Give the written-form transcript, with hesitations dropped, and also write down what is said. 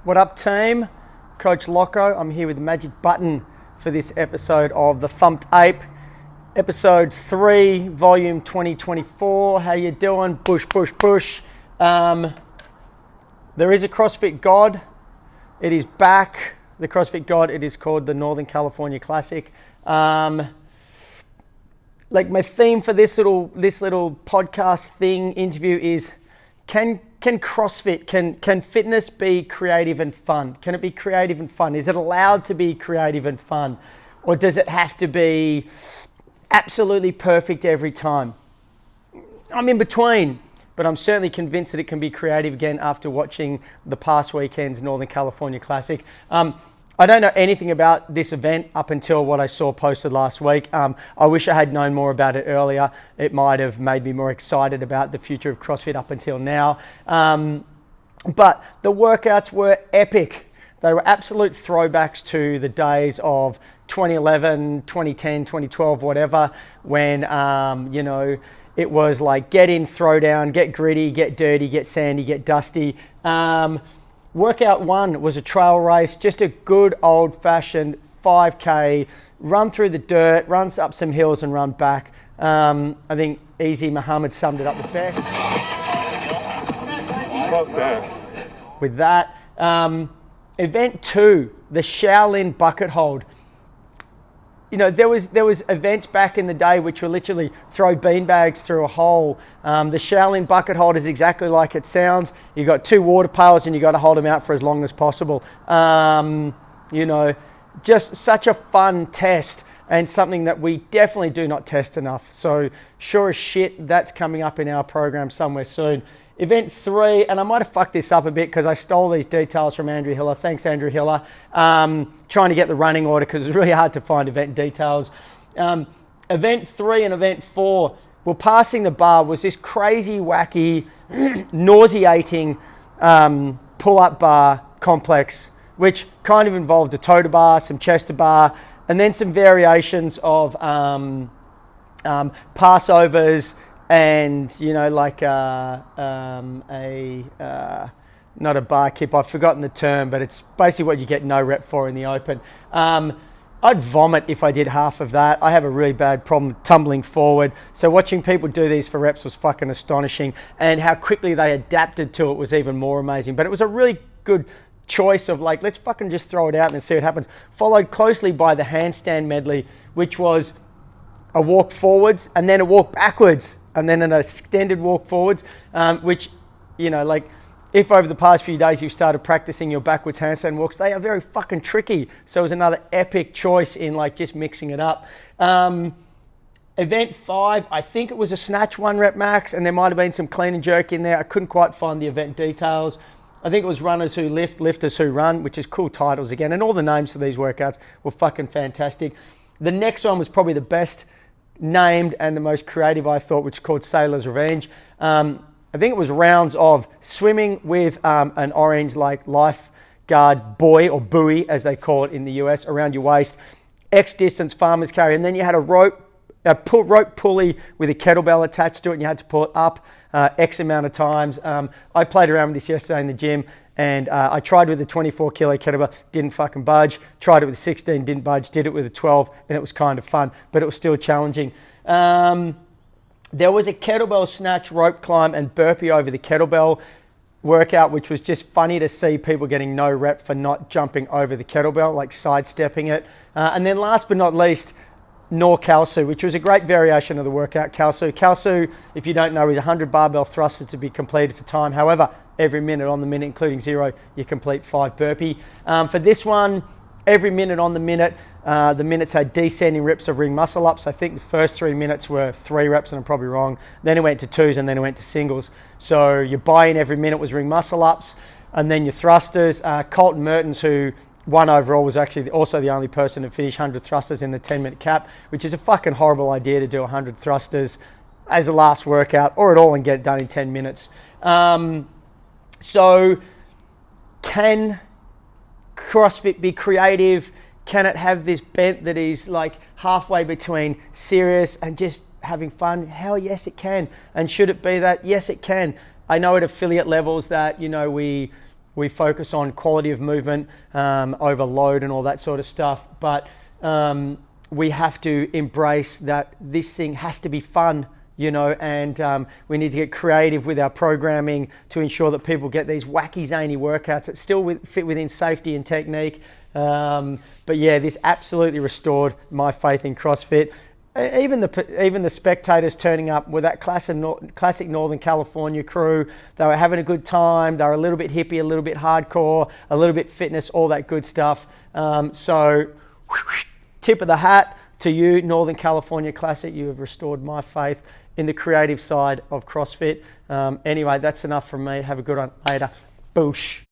What up, team? Coach Loco. I'm here with the magic button for this episode of the Thumped Ape, episode 3, volume 2024. How you doing? Bush. There is a CrossFit God. It is back. The CrossFit God. It is called the Northern California Classic. Like my theme for this little podcast thing interview is can CrossFit, can fitness be creative and fun? Can it be creative and fun? Is it allowed to be creative and fun? Or does it have to be absolutely perfect every time? I'm in between, but I'm certainly convinced that it can be creative again after watching the past weekend's Northern California Classic. I don't know anything about this event up until what I saw posted last week. I wish I had known more about it earlier. It might have made me more excited about the future of CrossFit up until now. But the workouts were epic. They were absolute throwbacks to the days of 2011, 2010, 2012, whatever, when, it was like get in, throw down, get gritty, get dirty, get sandy, get dusty. Workout 1 was a trail race, just a good old-fashioned 5K, run through the dirt, runs up some hills and run back. I think Easy Muhammad summed it up the best. Fuck that. With that. Event 2, the Shaolin bucket hold. You know, there was events back in the day which were literally throw beanbags through a hole. The Shaolin bucket hold is exactly like it sounds. You've got 2 water pails and you've got to hold them out for as long as possible. Just such a fun test and something that we definitely do not test enough. So sure as shit, that's coming up in our program somewhere soon. Event 3, and I might have fucked this up a bit because I stole these details from Andrew Hiller. Thanks, Andrew Hiller. Trying to get the running order because it's really hard to find event details. Event 3 and Event 4 were passing the bar was this crazy, wacky, nauseating pull-up bar complex, which kind of involved a toe to bar, some chest to bar, and then some variations of passovers, and not a bar kip. I've forgotten the term, but it's basically what you get no rep for in the open. I'd vomit if I did half of that. I have a really bad problem tumbling forward. So watching people do these for reps was fucking astonishing, and how quickly they adapted to it was even more amazing. But it was a really good choice of like, let's fucking just throw it out and see what happens. Followed closely by the handstand medley, which was a walk forwards and then a walk backwards, and then an extended walk forwards, which, if over the past few days you've started practicing your backwards handstand walks, they are very fucking tricky. So it was another epic choice in just mixing it up. Event 5, I think it was a snatch 1 rep max, and there might have been some clean and jerk in there. I couldn't quite find the event details. I think it was runners who lift, lifters who run, which is cool titles again. And all the names for these workouts were fucking fantastic. The next one was probably the best named and the most creative, I thought, which is called Sailor's Revenge. I think it was rounds of swimming with an orange lifeguard buoy, or buoy as they call it in the US, around your waist, X distance farmer's carry, and then you had a rope pulley with a kettlebell attached to it, and you had to pull it up X amount of times. I played around with this yesterday in the gym, and I tried with a 24 kilo kettlebell, didn't fucking budge. Tried it with a 16, didn't budge. Did it with a 12, and it was kind of fun, but it was still challenging. There was a kettlebell snatch, rope climb, and burpee over the kettlebell workout, which was just funny to see people getting no rep for not jumping over the kettlebell, like sidestepping it. And then last but not least, Kalsu, which was a great variation of the workout. Kalsu, if you don't know, is 100 barbell thrusters to be completed for time. However, every minute on the minute, including 0, you complete 5 burpee. For this one, every minute on the minute, the minutes had descending reps of ring muscle ups. I think the first 3 minutes were 3 reps, and I'm probably wrong. Then it went to 2s, and then it went to singles. So your buy-in every minute was ring muscle ups, and then your thrusters. Colton Mertens, who won overall, was actually also the only person to finish 100 thrusters in the 10-minute cap, which is a fucking horrible idea to do 100 thrusters as the last workout or at all and get it done in 10 minutes. So can CrossFit be creative? Can it have this bent that is like halfway between serious and just having fun? Hell yes, it can. And should it be that? Yes, it can. I know at affiliate levels that, we We focus on quality of movement over load and all that sort of stuff. But we have to embrace that this thing has to be fun, you know, and we need to get creative with our programming to ensure that people get these wacky, zany workouts that still fit within safety and technique. But yeah, this absolutely restored my faith in CrossFit. Even the spectators turning up with that classic Northern California crew, they were having a good time. They were a little bit hippie, a little bit hardcore, a little bit fitness, all that good stuff. So tip of the hat to you, Northern California Classic. You have restored my faith in the creative side of CrossFit. Anyway, that's enough from me. Have a good one. Later. Boosh.